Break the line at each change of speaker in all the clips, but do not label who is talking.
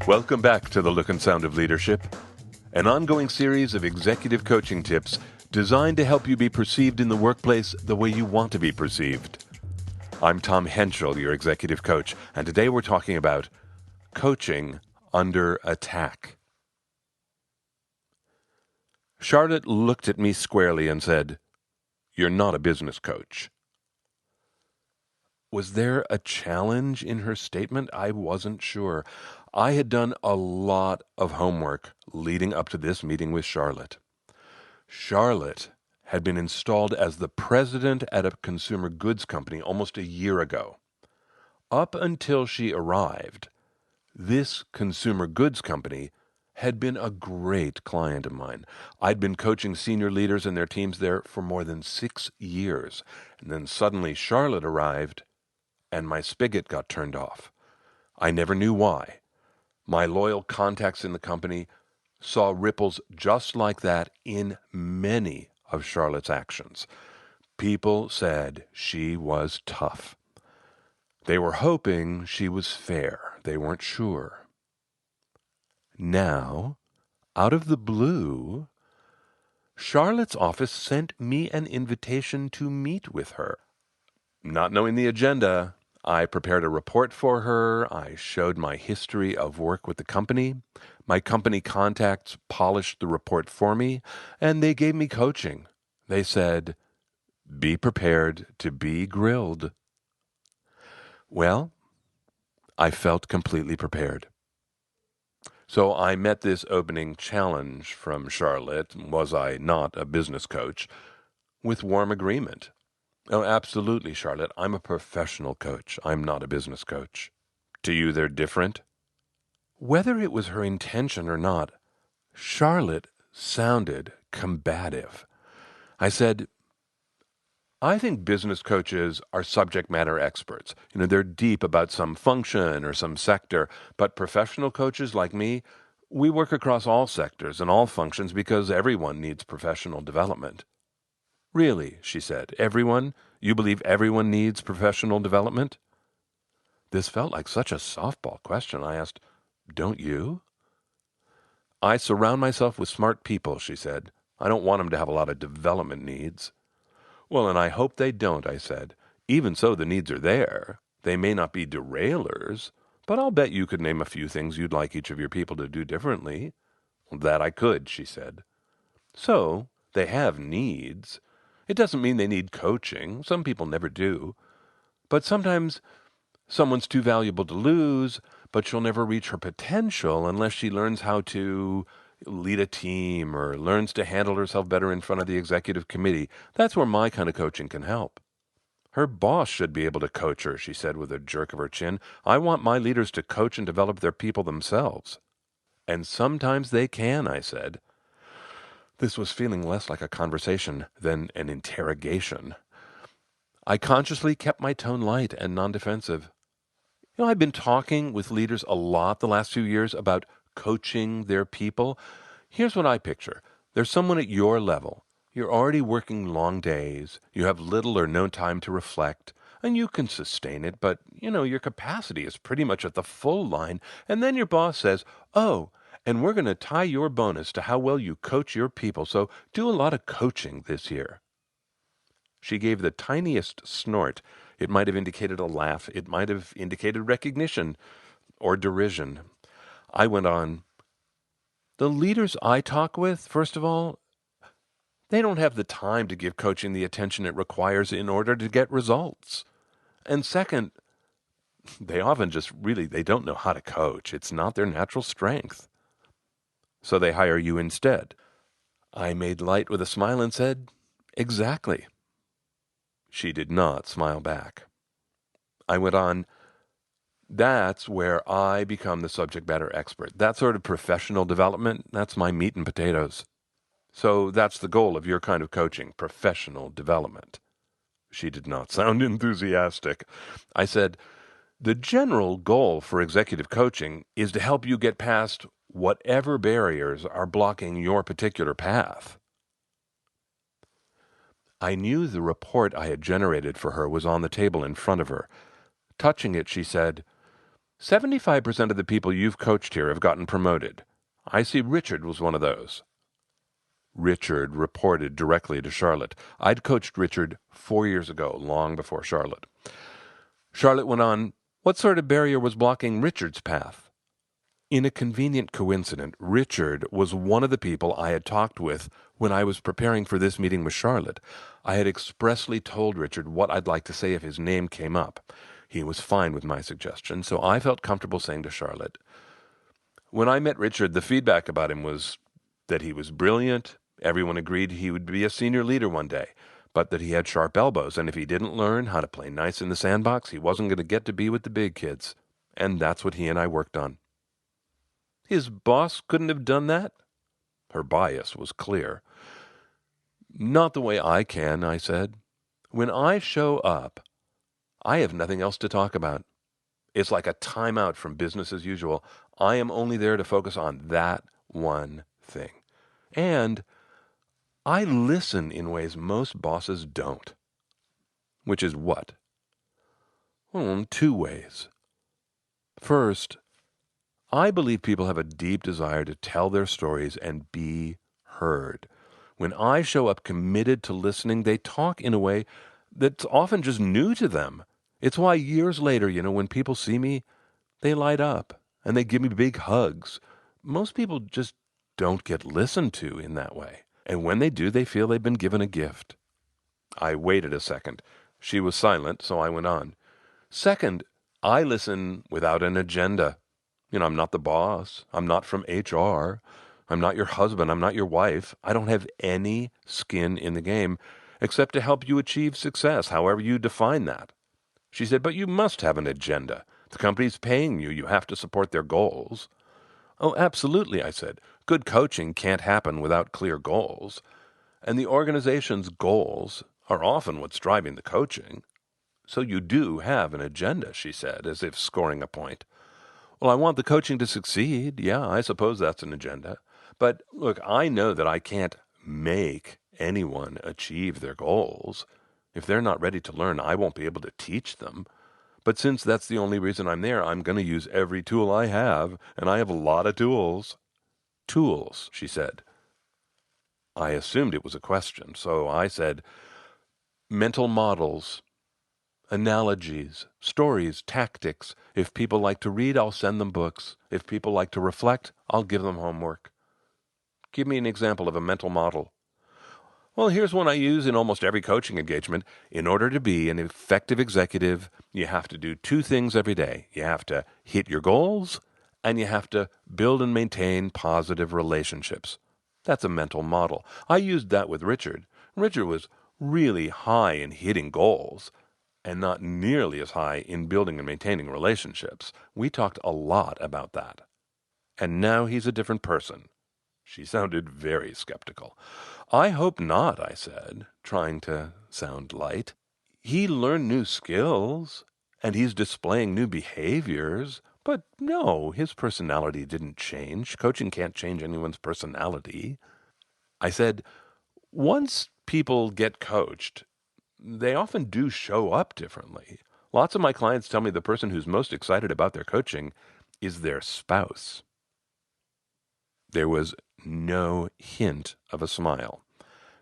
Welcome back to The Look and Sound of Leadership, an ongoing series of executive coaching tips designed to help you be perceived in the workplace the way you want to be perceived. I'm Tom Henschel, your executive coach, and today we're talking about coaching under attack. Charlotte looked at me squarely and said, "You're not a business coach." Was there a challenge in her statement? I wasn't sure. I had done a lot of homework leading up to this meeting with Charlotte. Charlotte had been installed as the president at a consumer goods company almost a year ago. Up until she arrived, this consumer goods company had been a great client of mine. I'd been coaching senior leaders and their teams there for more than 6 years. And then suddenly Charlotte arrived, and my spigot got turned off. I never knew why. My loyal contacts in the company saw ripples just like that in many of Charlotte's actions. People said she was tough. They were hoping she was fair. They weren't sure. Now, out of the blue, Charlotte's office sent me an invitation to meet with her. Not knowing the agenda, I prepared a report for her. I showed my history of work with the company. My company contacts polished the report for me, and they gave me coaching. They said, "Be prepared to be grilled." Well, I felt completely prepared. So I met this opening challenge from Charlotte, was I not a business coach, with warm agreement. Oh, absolutely, Charlotte. I'm a professional coach. I'm not a business coach. To you, they're different? Whether it was her intention or not, Charlotte sounded combative. I said, "I think business coaches are subject matter experts. They're deep about some function or some sector, but professional coaches like me, we work across all sectors and all functions because everyone needs professional development." "Really?" she said. "Everyone? You believe everyone needs professional development?" This felt like such a softball question. I asked, "Don't you?" "I surround myself with smart people," she said. "I don't want them to have a lot of development needs." "Well, and I hope they don't," I said. "Even so, the needs are there. They may not be derailers, but I'll bet you could name a few things you'd like each of your people to do differently." "That I could," she said. "So, they have needs. It doesn't mean they need coaching. Some people never do. But sometimes someone's too valuable to lose, but she'll never reach her potential unless she learns how to lead a team or learns to handle herself better in front of the executive committee. That's where my kind of coaching can help." "Her boss should be able to coach her," she said with a jerk of her chin. "I want my leaders to coach and develop their people themselves." "And sometimes they can," I said. This was feeling less like a conversation than an interrogation. I consciously kept my tone light and non-defensive. I've been talking with leaders a lot the last few years about coaching their people. Here's what I picture. There's someone at your level. You're already working long days. You have little or no time to reflect. And you can sustain it, but, your capacity is pretty much at the full line. And then your boss says, "Oh, and we're going to tie your bonus to how well you coach your people, so do a lot of coaching this year." She gave the tiniest snort. It might have indicated a laugh. It might have indicated recognition or derision. I went on, "The leaders I talk with, first of all, they don't have the time to give coaching the attention it requires in order to get results. And second, they often they don't know how to coach. It's not their natural strength. So they hire you instead." I made light with a smile and said, "Exactly." She did not smile back. I went on, "That's where I become the subject matter expert. That sort of professional development, that's my meat and potatoes. So that's the goal of your kind of coaching, professional development." She did not sound enthusiastic. I said, "The general goal for executive coaching is to help you get past whatever barriers are blocking your particular path." I knew the report I had generated for her was on the table in front of her. Touching it, she said, 75% of the people you've coached here have gotten promoted. I see Richard was one of those. Richard reported directly to Charlotte. I'd coached Richard 4 years ago, long before Charlotte. Charlotte went on, what sort of barrier was blocking Richard's path? In a convenient coincidence, Richard was one of the people I had talked with when I was preparing for this meeting with Charlotte. I had expressly told Richard what I'd like to say if his name came up. He was fine with my suggestion, so I felt comfortable saying to Charlotte, when I met Richard, the feedback about him was that he was brilliant. Everyone agreed he would be a senior leader one day, but that he had sharp elbows, and if he didn't learn how to play nice in the sandbox, he wasn't going to get to be with the big kids. And that's what he and I worked on. His boss couldn't have done that? Her bias was clear. Not the way I can, I said. When I show up, I have nothing else to talk about. It's like a timeout from business as usual. I am only there to focus on that one thing. And I listen in ways most bosses don't. Which is what? Well, 2 ways. First, I believe people have a deep desire to tell their stories and be heard. When I show up committed to listening, they talk in a way that's often just new to them. It's why years later, when people see me, they light up and they give me big hugs. Most people just don't get listened to in that way. And when they do, they feel they've been given a gift. I waited a second. She was silent, so I went on. Second, I listen without an agenda. I'm not the boss. I'm not from HR. I'm not your husband. I'm not your wife. I don't have any skin in the game except to help you achieve success, however you define that. She said, but you must have an agenda. The company's paying you. You have to support their goals. Oh, absolutely, I said. Good coaching can't happen without clear goals. And the organization's goals are often what's driving the coaching. So you do have an agenda, she said, as if scoring a point. Well, I want the coaching to succeed. Yeah, I suppose that's an agenda. But look, I know that I can't make anyone achieve their goals. If they're not ready to learn, I won't be able to teach them. But since that's the only reason I'm there, I'm going to use every tool I have, and I have a lot of tools. Tools, she said. I assumed it was a question, so I said, mental models, analogies, stories, tactics. If people like to read, I'll send them books. If people like to reflect, I'll give them homework. Give me an example of a mental model. Well, here's one I use in almost every coaching engagement. In order to be an effective executive, you have to do 2 things every day. You have to hit your goals, and you have to build and maintain positive relationships. That's a mental model. I used that with Richard. Richard was really high in hitting goals, and not nearly as high in building and maintaining relationships. We talked a lot about that. And now he's a different person. She sounded very skeptical. I hope not, I said, trying to sound light. He learned new skills, and he's displaying new behaviors. But no, his personality didn't change. Coaching can't change anyone's personality. I said, once people get coached, they often do show up differently. Lots of my clients tell me the person who's most excited about their coaching is their spouse. There was no hint of a smile.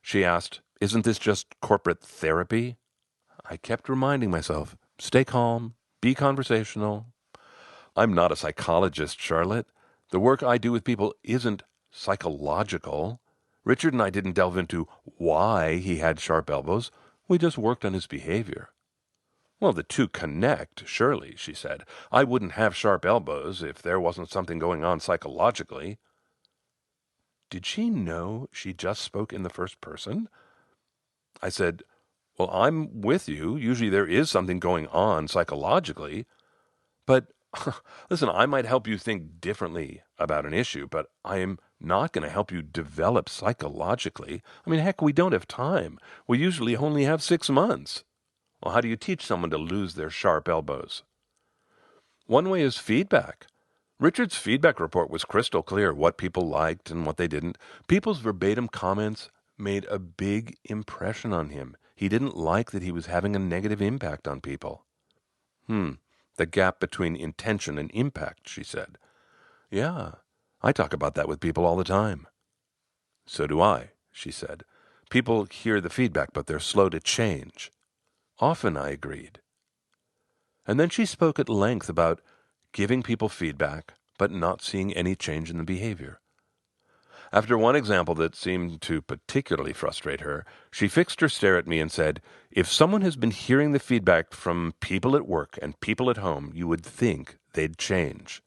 She asked, isn't this just corporate therapy? I kept reminding myself, stay calm, be conversational. I'm not a psychologist, Charlotte. The work I do with people isn't psychological. Richard and I didn't delve into why he had sharp elbows. We just worked on his behavior. Well, the 2 connect, surely, she said. I wouldn't have sharp elbows if there wasn't something going on psychologically. Did she know she just spoke in the first person? I said, well, I'm with you. Usually there is something going on psychologically. But listen, I might help you think differently about an issue, but I am not going to help you develop psychologically. I mean, heck, we don't have time. We usually only have 6 months. Well, how do you teach someone to lose their sharp elbows? One way is feedback. Richard's feedback report was crystal clear what people liked and what they didn't. People's verbatim comments made a big impression on him. He didn't like that he was having a negative impact on people. The gap between intention and impact, she said. Yeah, I talk about that with people all the time. So do I, she said. People hear the feedback, but they're slow to change. Often, I agreed. And then she spoke at length about giving people feedback, but not seeing any change in the behavior. After one example that seemed to particularly frustrate her, she fixed her stare at me and said, "If someone has been hearing the feedback from people at work and people at home, you would think they'd change."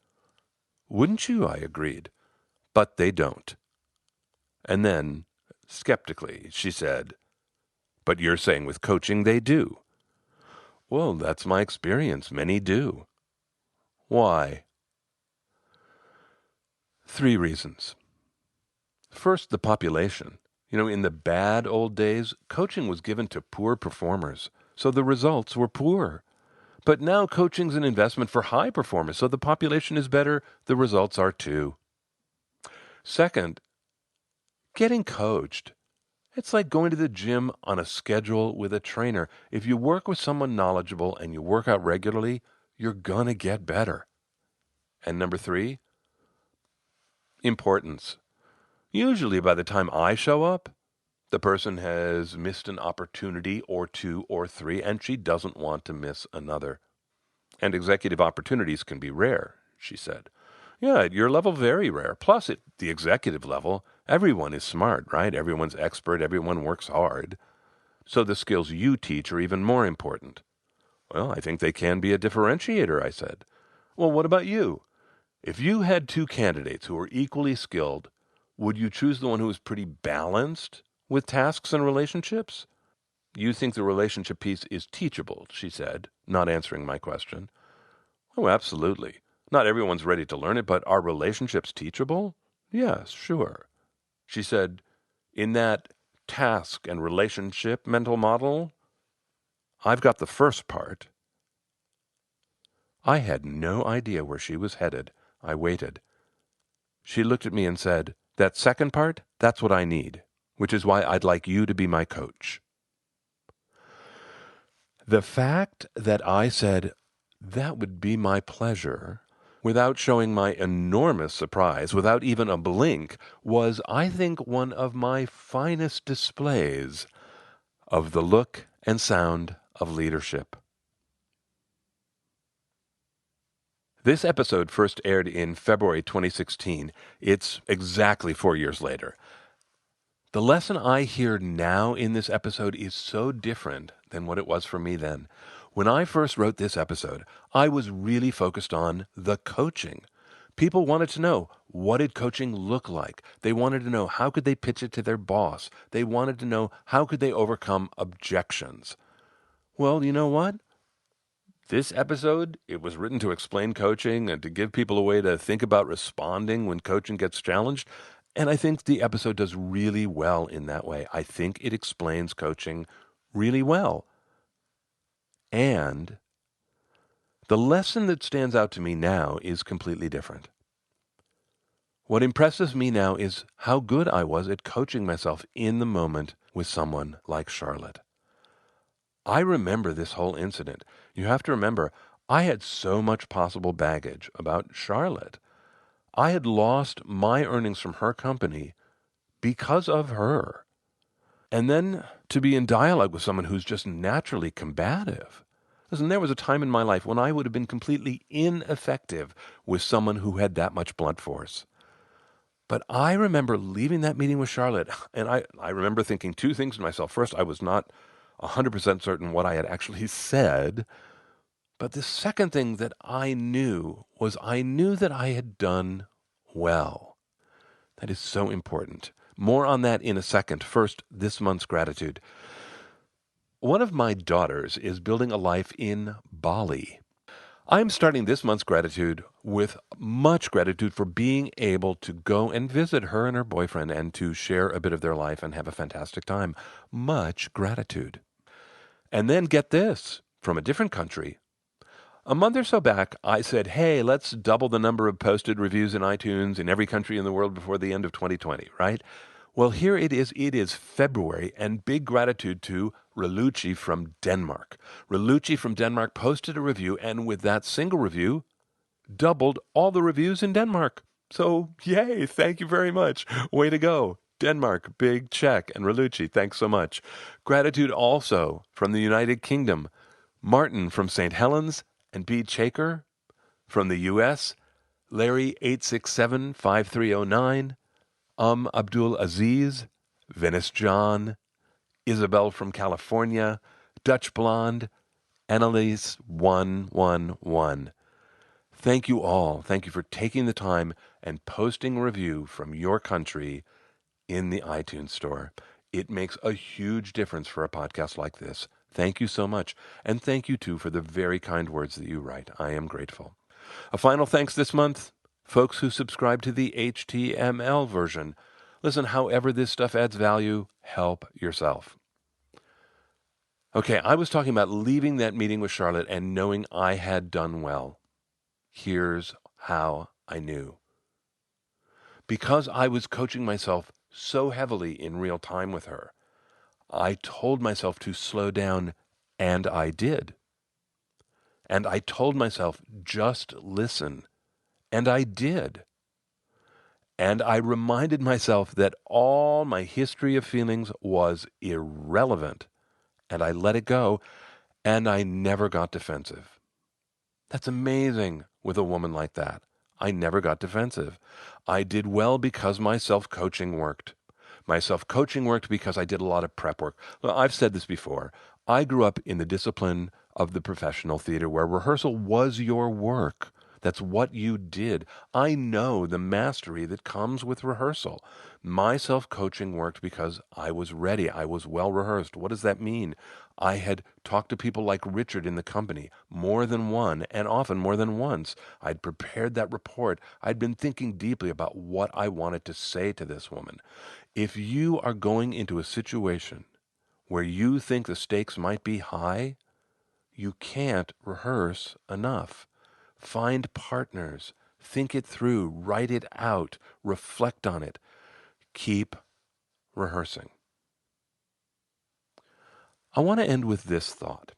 Wouldn't you? I agreed. But they don't. And then, skeptically, she said, "But you're saying with coaching they do." Well, that's my experience. Many do. Why? 3 reasons. First, the population. In the bad old days, coaching was given to poor performers, so the results were poor. But now coaching's an investment for high performers, so the population is better, the results are too. Second, getting coached. It's like going to the gym on a schedule with a trainer. If you work with someone knowledgeable and you work out regularly, you're gonna get better. And number 3, importance. Usually by the time I show up, the person has missed an opportunity or 2 or 3, and she doesn't want to miss another. And executive opportunities can be rare, she said. Yeah, at your level, very rare. Plus, at the executive level, everyone is smart, right? Everyone's expert. Everyone works hard. So the skills you teach are even more important. Well, I think they can be a differentiator, I said. Well, what about you? If you had 2 candidates who were equally skilled, would you choose the one who was pretty balanced with tasks and relationships? You think the relationship piece is teachable, she said, not answering my question. Oh, absolutely. Not everyone's ready to learn it, but are relationships teachable? Yes, sure. She said, in that task and relationship mental model, I've got the first part. I had no idea where she was headed. I waited. She looked at me and said, that second part, that's what I need, which is why I'd like you to be my coach. The fact that I said, that would be my pleasure, without showing my enormous surprise, without even a blink, was, I think, one of my finest displays of the look and sound of leadership. This episode first aired in February 2016. It's exactly 4 years later. The lesson I hear now in this episode is so different than what it was for me then. When I first wrote this episode, I was really focused on the coaching. People wanted to know, what did coaching look like? They wanted to know, how could they pitch it to their boss? They wanted to know, how could they overcome objections? Well, you know what? This episode, it was written to explain coaching and to give people a way to think about responding when coaching gets challenged. And I think the episode does really well in that way. I think it explains coaching really well. And the lesson that stands out to me now is completely different. What impresses me now is how good I was at coaching myself in the moment with someone like Charlotte. I remember this whole incident. You have to remember, I had so much possible baggage about Charlotte. I had lost my earnings from her company because of her. And then to be in dialogue with someone who's just naturally combative. Listen, there was a time in my life when I would have been completely ineffective with someone who had that much blunt force. But I remember leaving that meeting with Charlotte, and I remember thinking 2 things to myself. First, I was not 100% certain what I had actually said. But the second thing that I knew was I knew that I had done well. That is so important. More on that in a second. First, this month's gratitude. One of my daughters is building a life in Bali. I'm starting this month's gratitude with much gratitude for being able to go and visit her and her boyfriend and to share a bit of their life and have a fantastic time. Much gratitude. And then get this, from a different country. A month or so back, I said, hey, let's double the number of posted reviews in iTunes in every country in the world before the end of 2020, right? Well, here it is. It is February, and big gratitude to Relucci from Denmark. Relucci from Denmark posted a review, and with that single review, doubled all the reviews in Denmark. So, yay, thank you very much. Way to go. Denmark, big check. And Relucci, thanks so much. Gratitude also from the United Kingdom. Martin from St. Helens and B. Chaker from the U.S., Larry 867-5309, Abdul Aziz, Venice John, Isabel from California, Dutch Blonde, Annalise 111. Thank you all. Thank you for taking the time and posting a review from your country in the iTunes store. It makes a huge difference for a podcast like this. Thank you so much. And thank you, too, for the very kind words that you write. I am grateful. A final thanks this month, folks who subscribe to the HTML version. Listen, however this stuff adds value, help yourself. Okay, I was talking about leaving that meeting with Charlotte and knowing I had done well. Here's how I knew. Because I was coaching myself so heavily in real time with her, I told myself to slow down, and I did. And I told myself, just listen, and I did. And I reminded myself that all my history of feelings was irrelevant, and I let it go, and I never got defensive. That's amazing with a woman like that. I never got defensive. I did well because my self-coaching worked. My self-coaching worked because I did a lot of prep work. Well, I've said this before. I grew up in the discipline of the professional theater where rehearsal was your work. That's what you did. I know the mastery that comes with rehearsal. My self-coaching worked because I was ready. I was well-rehearsed. What does that mean? I had talked to people like Richard in the company, more than one, and often more than once. I'd prepared that report. I'd been thinking deeply about what I wanted to say to this woman. If you are going into a situation where you think the stakes might be high, you can't rehearse enough. Find partners. Think it through. Write it out. Reflect on it. Keep rehearsing. I want to end with this thought.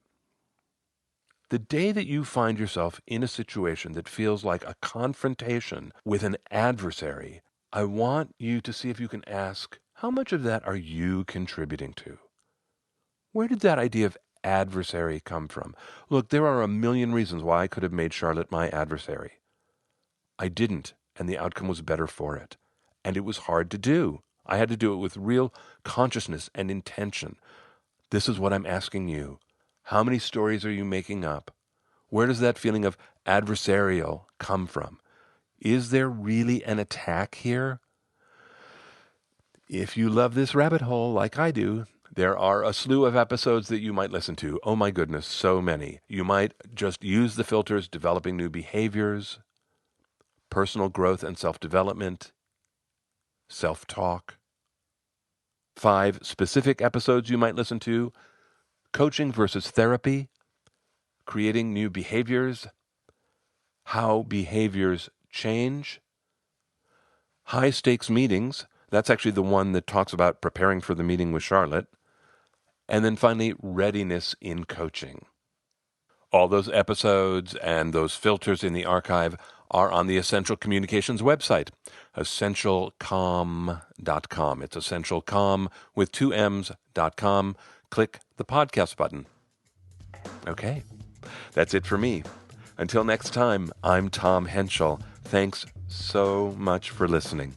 The day that you find yourself in a situation that feels like a confrontation with an adversary, I want you to see if you can ask, how much of that are you contributing to? Where did that idea of adversary come from? Look, there are a million reasons why I could have made Charlotte my adversary. I didn't, and the outcome was better for it. And it was hard to do. I had to do it with real consciousness and intention. This is what I'm asking you. How many stories are you making up? Where does that feeling of adversarial come from? Is there really an attack here? If you love this rabbit hole like I do, there are a slew of episodes that you might listen to. Oh my goodness, so many. You might just use the filters, developing new behaviors, personal growth and self-development, self-talk. 5 specific episodes you might listen to: coaching versus therapy, creating new behaviors, how behaviors change, high-stakes meetings. That's actually the one that talks about preparing for the meeting with Charlotte. And then finally, readiness in coaching. All those episodes and those filters in the archive are on the Essential Communications website, essentialcom.com. It's essentialcom with 2 M's.com. Click the podcast button. Okay, that's it for me. Until next time, I'm Tom Henschel. Thanks so much for listening.